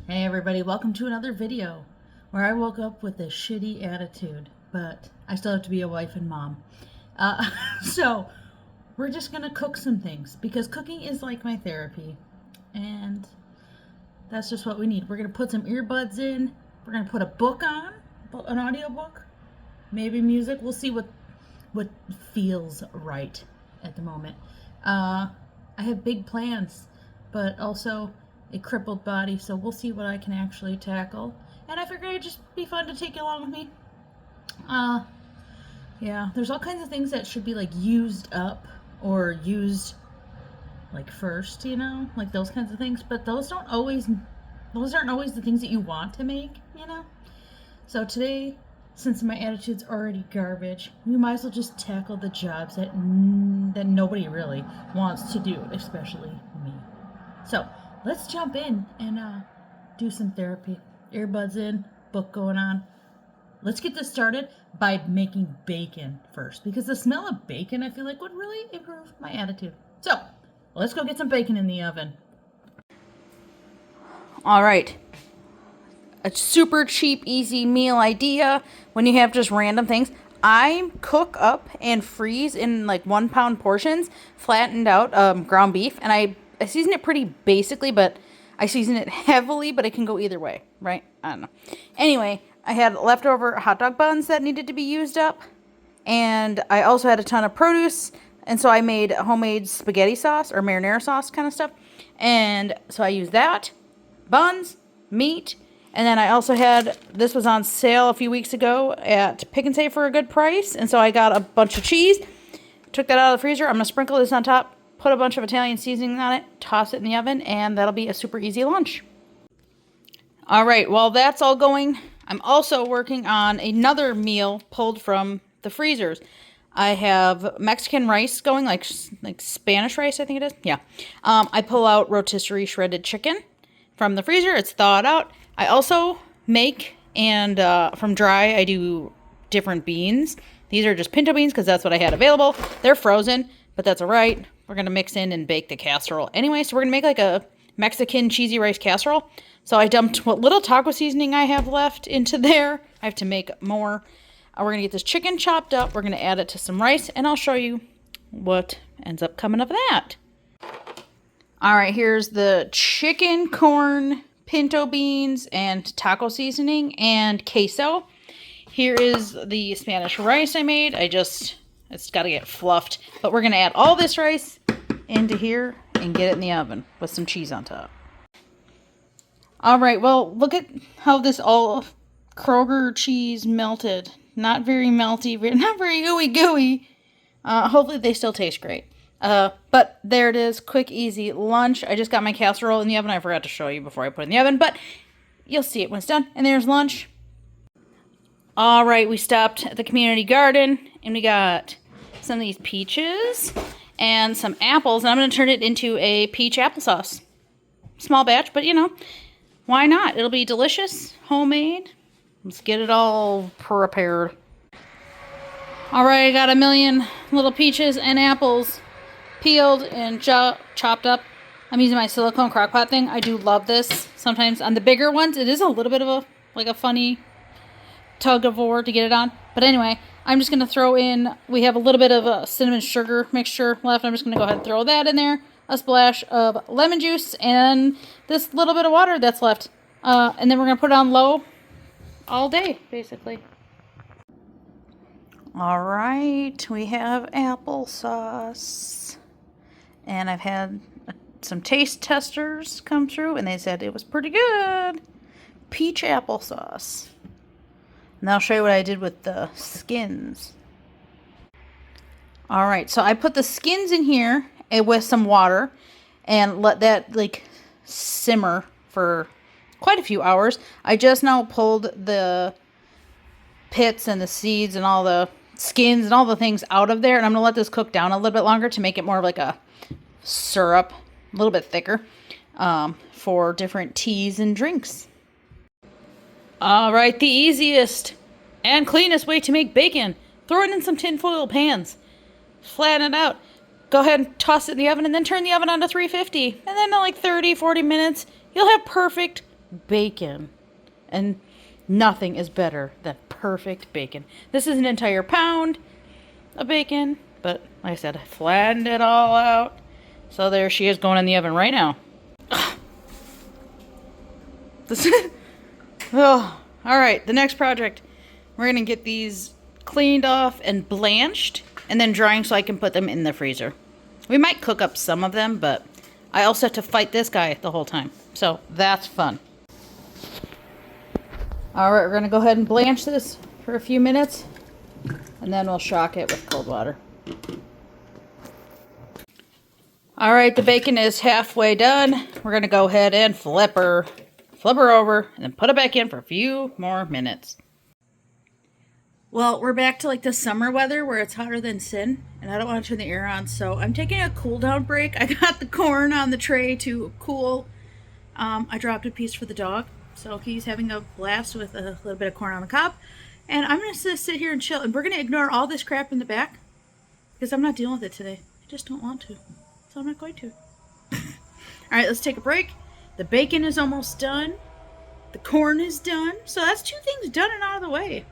Hey everybody, welcome to another video where I woke up with a shitty attitude, but I still have to be a wife and mom. Uh, so we're just gonna cook some things because cooking is like my therapy, and that's just what we need. We're gonna put some earbuds in. We're gonna put a book on, an audio book, maybe music. We'll see what feels right at the moment. I have big plans, but also a crippled body, so we'll see what I can actually tackle. And I figured it'd just be fun to take you along with me. Yeah, there's all kinds of things that should be like used up or used like first, like those kinds of things. But those aren't always the things that you want to make. So today, since my attitude's already garbage, we might as well just tackle the jobs that nobody really wants to do, especially me. So let's jump in and do some therapy. Earbuds in, book going on. Let's get this started by making bacon first, because the smell of bacon, I feel like, would really improve my attitude. So let's go get some bacon in the oven. All right. A super cheap, easy meal idea when you have just random things. I cook up and freeze in like 1 pound portions, flattened out ground beef, and I season it pretty basically, but I season it heavily, but it can go either way, right? I don't know. Anyway, I had leftover hot dog buns that needed to be used up, and I also had a ton of produce, and so I made homemade spaghetti sauce or marinara sauce kind of stuff, and so I used that, buns, meat, and then I also had, this was on sale a few weeks ago at Pick and Save for a good price, and so I got a bunch of cheese, took that out of the freezer. I'm going to sprinkle this on top, put a bunch of Italian seasoning on it, toss it in the oven, and that'll be a super easy lunch. All right, while that's all going, I'm also working on another meal pulled from the freezers. I have Mexican rice going, like Spanish rice, I think it is. Yeah. I pull out rotisserie shredded chicken from the freezer. It's thawed out. I also make, and from dry, I do different beans. These are just pinto beans because that's what I had available. They're frozen, but that's all right. We're going to mix in and bake the casserole anyway. So we're going to make like a Mexican cheesy rice casserole. So I dumped what little taco seasoning I have left into there. I have to make more. We're going to get this chicken chopped up. We're going to add it to some rice, and I'll show you what ends up coming of that. All right, here's the chicken, corn, pinto beans, and taco seasoning, and queso. Here is the Spanish rice I made. It's got to get fluffed. But we're going to add all this rice into here and get it in the oven with some cheese on top. All right, well, look at how this all Kroger cheese melted. Not very melty, not very gooey. Hopefully they still taste great. But there it is, quick, easy lunch. I just got my casserole in the oven. I forgot to show you before I put it in the oven, but you'll see it when it's done. And there's lunch. All right, we stopped at the community garden, and we got some of these peaches and some apples, and I'm going to turn it into a peach applesauce. Small batch, but why not? It'll be delicious, homemade. Let's get it all prepared. All right, I got a million little peaches and apples peeled and chopped up. I'm using my silicone crock pot thing. I do love this. Sometimes on the bigger ones, it is a little bit of a funny tug of war to get it on. But anyway, I'm just going to throw in, we have a little bit of a cinnamon sugar mixture left. I'm just going to go ahead and throw that in there. A splash of lemon juice and this little bit of water that's left. And then we're going to put it on low all day, basically. All right, we have applesauce. And I've had some taste testers come through, and they said it was pretty good. Peach applesauce. And I'll show you what I did with the skins. All right, so I put the skins in here with some water and let that simmer for quite a few hours. I just now pulled the pits and the seeds and all the skins and all the things out of there, and I'm going to let this cook down a little bit longer to make it more of like a syrup, a little bit thicker, for different teas and drinks. All right, the easiest and cleanest way to make bacon. Throw it in some tinfoil pans. Flatten it out. Go ahead and toss it in the oven and then turn the oven on to 350. And then in like 30, 40 minutes, you'll have perfect bacon. And nothing is better than perfect bacon. This is an entire pound of bacon, but like I said, I flattened it all out. So there she is, going in the oven right now. This oh, all right, the next project. We're going to get these cleaned off and blanched and then drying so I can put them in the freezer. We might cook up some of them, but I also have to fight this guy the whole time. So that's fun. All right, we're going to go ahead and blanch this for a few minutes, and then we'll shock it with cold water. All right, the bacon is halfway done. We're going to go ahead and flip her over, and then put it back in for a few more minutes. Well, we're back to like the summer weather where it's hotter than sin, and I don't want to turn the air on, so I'm taking a cool down break. I got the corn on the tray to cool. I dropped a piece for the dog. So he's having a blast with a little bit of corn on the cob. And I'm going to sit here and chill. And we're going to ignore all this crap in the back. Because I'm not dealing with it today. I just don't want to. So I'm not going to. Alright, let's take a break. The bacon is almost done. The corn is done. So that's 2 things done and out of the way.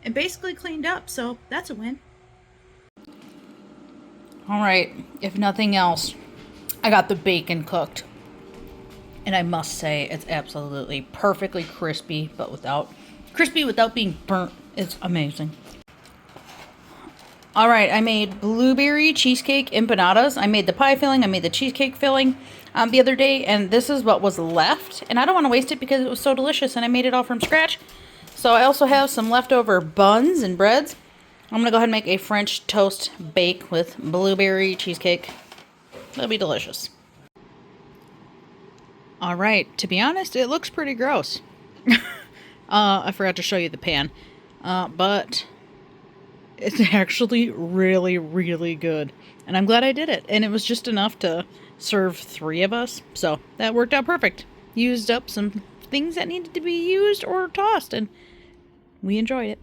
And basically cleaned up. So that's a win. Alright, if nothing else, I got the bacon cooked. And I must say, it's absolutely perfectly crispy, but without being burnt. It's amazing. All right, I made blueberry cheesecake empanadas. I made the pie filling. I made the cheesecake filling the other day, and this is what was left. And I don't want to waste it because it was so delicious, and I made it all from scratch. So I also have some leftover buns and breads. I'm going to go ahead and make a French toast bake with blueberry cheesecake. That'll be delicious. All right, to be honest, it looks pretty gross. I forgot to show you the pan, but it's actually really, really good. And I'm glad I did it. And it was just enough to serve 3 of us. So that worked out perfect. Used up some things that needed to be used or tossed, and we enjoyed it.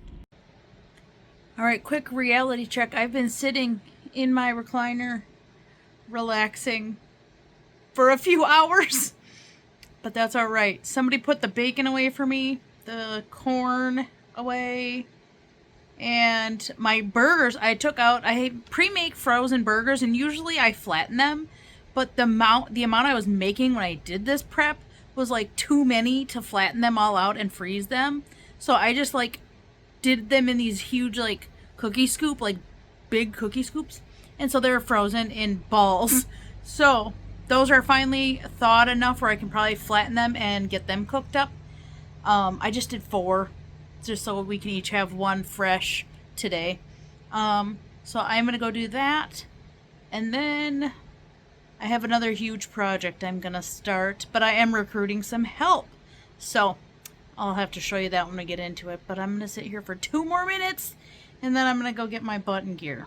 All right, quick reality check. I've been sitting in my recliner, relaxing for a few hours. But that's all right. Somebody put the bacon away for me, the corn away, and my burgers I took out. I pre-make frozen burgers, and usually I flatten them, but the amount I was making when I did this prep was like too many to flatten them all out and freeze them. So I just like did them in these huge like cookie scoop, like big cookie scoops, and so they're frozen in balls. So those are finally thawed enough where I can probably flatten them and get them cooked up. I just did 4, just so we can each have 1 fresh today. So I'm going to go do that. And then I have another huge project I'm going to start, but I am recruiting some help. So I'll have to show you that when we get into it. But I'm going to sit here for 2 more minutes, and then I'm going to go get my button gear.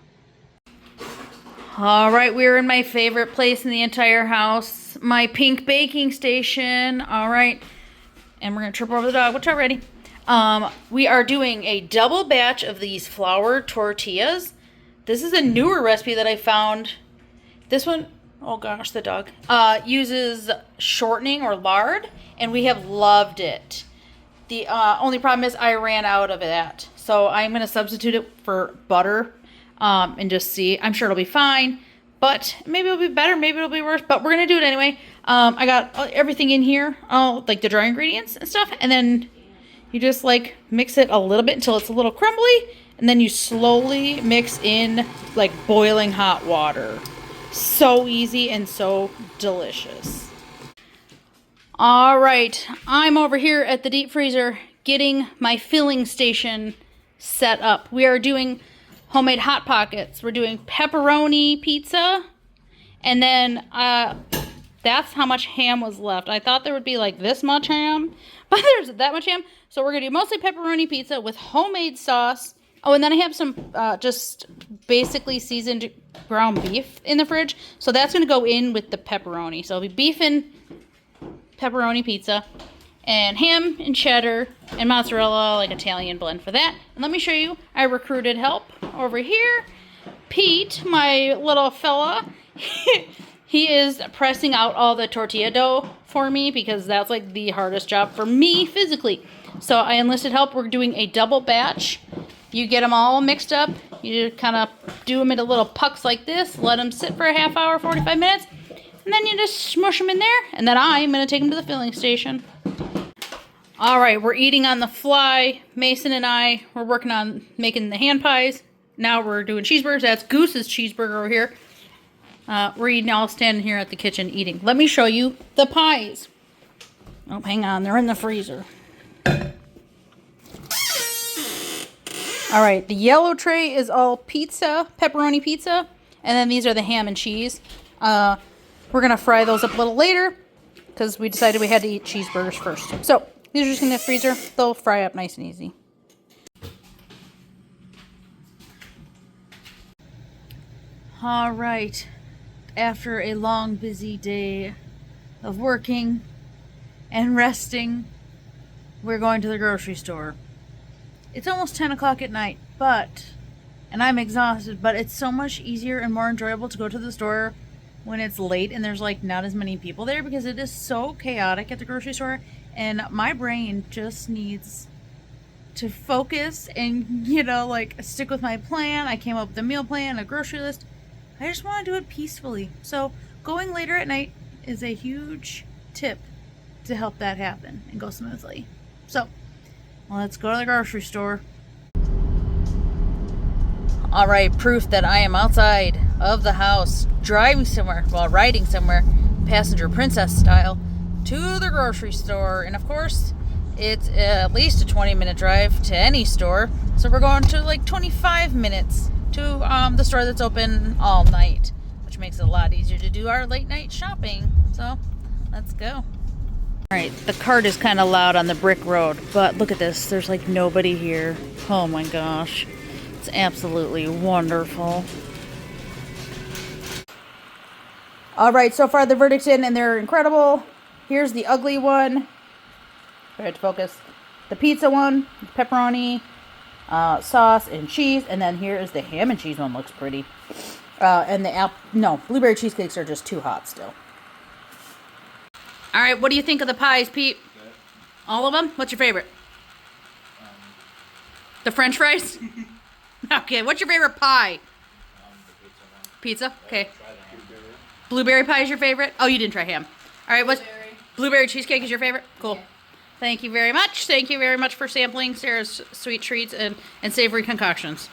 All right, we're in my favorite place in the entire house, my pink baking station. All right, and we're going to trip over the dog, which already. We are doing a double batch of these flour tortillas. This is a newer recipe that I found. This one, oh gosh, the dog, uses shortening or lard, and we have loved it. The only problem is I ran out of that. So I'm going to substitute it for butter. And just see. I'm sure it'll be fine, but maybe it'll be better, maybe it'll be worse, but we're gonna do it anyway. I got everything in here, all like the dry ingredients and stuff, and then you just like mix it a little bit until it's a little crumbly, and then you slowly mix in like boiling hot water. So easy and so delicious. All right, I'm over here at the deep freezer getting my filling station set up. We are doing homemade Hot Pockets. We're doing pepperoni pizza. And then that's how much ham was left. I thought there would be like this much ham, but there's that much ham. So we're going to do mostly pepperoni pizza with homemade sauce. Oh, and then I have some just basically seasoned ground beef in the fridge. So that's going to go in with the pepperoni. So it'll be beef and pepperoni pizza. And ham and cheddar and mozzarella, like Italian blend for that. And let me show you, I recruited help over here. Pete, my little fella, he is pressing out all the tortilla dough for me because that's like the hardest job for me physically. So I enlisted help. We're doing a double batch. You get them all mixed up. You kind of do them into little pucks like this. Let them sit for a half hour, 45 minutes. And then you just smush them in there. And then I'm going to take them to the filling station. All right, we're eating on the fly. Mason and I, we're working on making the hand pies. Now we're doing cheeseburgers. That's Goose's cheeseburger over here. We're eating all standing here at the kitchen eating. Let me show you the pies. Oh, hang on. They're in the freezer. All right, the yellow tray is all pizza, pepperoni pizza. And then these are the ham and cheese. We're going to fry those up a little later because we decided we had to eat cheeseburgers first. So these are just in the freezer. They'll fry up nice and easy. All right. After a long, busy day of working and resting, we're going to the grocery store. It's almost 10 o'clock at night, and I'm exhausted, but it's so much easier and more enjoyable to go to the store when it's late and there's like not as many people there because it is so chaotic at the grocery store and my brain just needs to focus and, like stick with my plan. I came up with a meal plan, a grocery list. I just want to do it peacefully. So going later at night is a huge tip to help that happen and go smoothly. So let's go to the grocery store. All right, proof that I am outside of the house, driving somewhere, riding somewhere, passenger princess style, to the grocery store. And of course, it's at least a 20-minute drive to any store. So we're going to like 25 minutes to the store that's open all night, which makes it a lot easier to do our late night shopping. So let's go. All right, the cart is kind of loud on the brick road, but look at this. There's like nobody here. Oh my gosh. It's absolutely wonderful. All right, so far the verdict's in and they're incredible. Here's the ugly one. Try to focus. The pizza one, pepperoni, sauce and cheese, and then here is the ham and cheese one. Looks pretty. And the blueberry cheesecakes are just too hot still. All right, what do you think of the pies, Pete? Good. All of them? What's your favorite? The French fries? Okay, what's your favorite pie? The pizza one. Pizza? Okay. Blueberry pie is your favorite? Oh, you didn't try ham. All right, what's blueberry cheesecake is your favorite? Cool. Yeah. Thank you very much. Thank you very much for sampling Sarah's sweet treats and savory concoctions.